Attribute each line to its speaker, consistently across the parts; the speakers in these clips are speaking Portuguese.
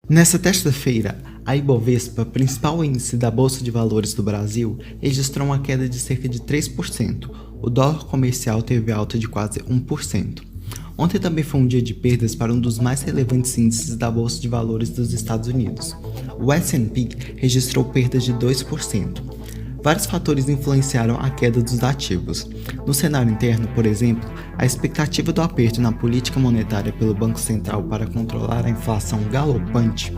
Speaker 1: Nesta terça-feira, a Ibovespa, principal índice da Bolsa de Valores do Brasil, registrou uma queda de cerca de 3%. O dólar comercial teve alta de quase 1%. Ontem também foi um dia de perdas para um dos mais relevantes índices da Bolsa de Valores dos Estados Unidos. O S&P registrou perdas de 2%. Vários fatores influenciaram a queda dos ativos. No cenário interno, por exemplo, a expectativa do aperto na política monetária pelo Banco Central para controlar a inflação galopante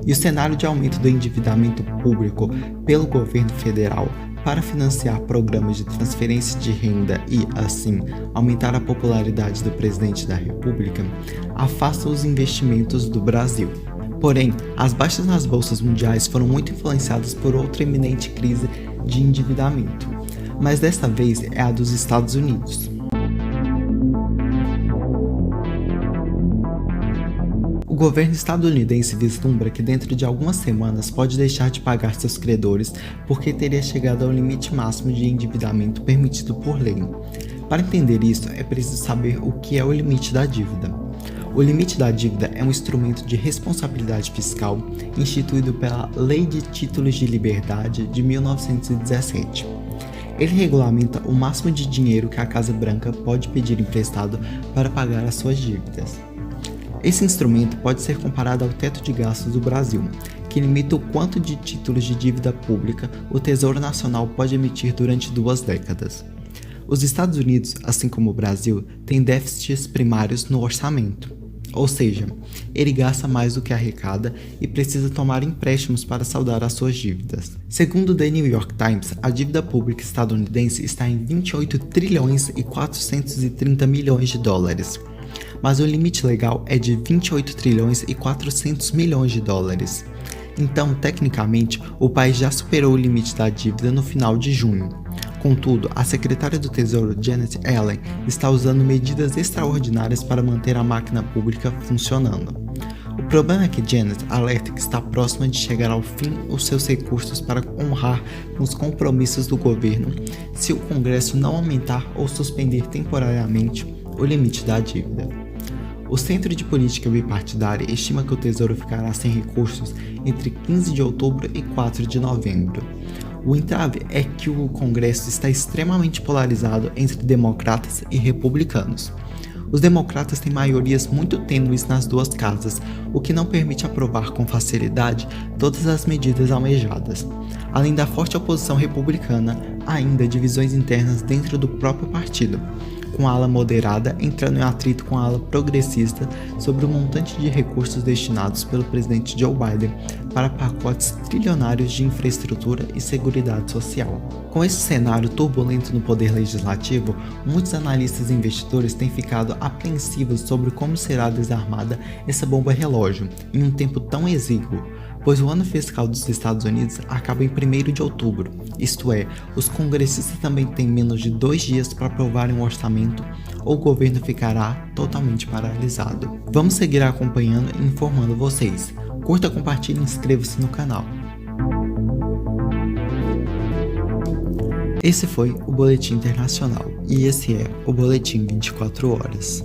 Speaker 1: e o cenário de aumento do endividamento público pelo governo federal para financiar programas de transferência de renda e, assim, aumentar a popularidade do presidente da República, afastam os investimentos do Brasil. Porém, as baixas nas bolsas mundiais foram muito influenciadas por outra iminente crise de endividamento, mas desta vez é a dos Estados Unidos. O governo estadunidense vislumbra que dentro de algumas semanas pode deixar de pagar seus credores porque teria chegado ao limite máximo de endividamento permitido por lei. Para entender isso, é preciso saber o que é o limite da dívida. O limite da dívida é um instrumento de responsabilidade fiscal instituído pela Lei de Títulos de Liberdade de 1917. Ele regulamenta o máximo de dinheiro que a Casa Branca pode pedir emprestado para pagar as suas dívidas. Esse instrumento pode ser comparado ao teto de gastos do Brasil, que limita o quanto de títulos de dívida pública o Tesouro Nacional pode emitir durante 2 décadas. Os Estados Unidos, assim como o Brasil, têm déficits primários no orçamento. Ou seja, ele gasta mais do que arrecada e precisa tomar empréstimos para saldar as suas dívidas. Segundo o The New York Times, a dívida pública estadunidense está em 28 trilhões e 430 milhões de dólares, mas o limite legal é de 28 trilhões e 400 milhões de dólares. Então, tecnicamente, o país já superou o limite da dívida no final de junho. Contudo, a secretária do Tesouro, Janet Yellen, está usando medidas extraordinárias para manter a máquina pública funcionando. O problema é que Janet alerta que está próxima de chegar ao fim os seus recursos para honrar com os compromissos do governo se o Congresso não aumentar ou suspender temporariamente o limite da dívida. O Centro de Política Bipartidária estima que o Tesouro ficará sem recursos entre 15 de outubro e 4 de novembro. O entrave é que o Congresso está extremamente polarizado entre democratas e republicanos. Os democratas têm maiorias muito tênues nas duas casas, o que não permite aprovar com facilidade todas as medidas almejadas. Além da forte oposição republicana, há ainda divisões internas dentro do próprio partido, com a ala moderada entrando em atrito com a ala progressista sobre o montante de recursos destinados pelo presidente Joe Biden para pacotes trilionários de infraestrutura e seguridade social. Com esse cenário turbulento no poder legislativo, muitos analistas e investidores têm ficado apreensivos sobre como será desarmada essa bomba relógio em um tempo tão exíguo, pois o ano fiscal dos Estados Unidos acaba em 1º de outubro, isto é, os congressistas também têm menos de 2 dias para aprovarem um orçamento ou o governo ficará totalmente paralisado. Vamos seguir acompanhando e informando vocês. Curta, compartilhe e inscreva-se no canal. Esse foi o Boletim Internacional e esse é o Boletim 24 Horas.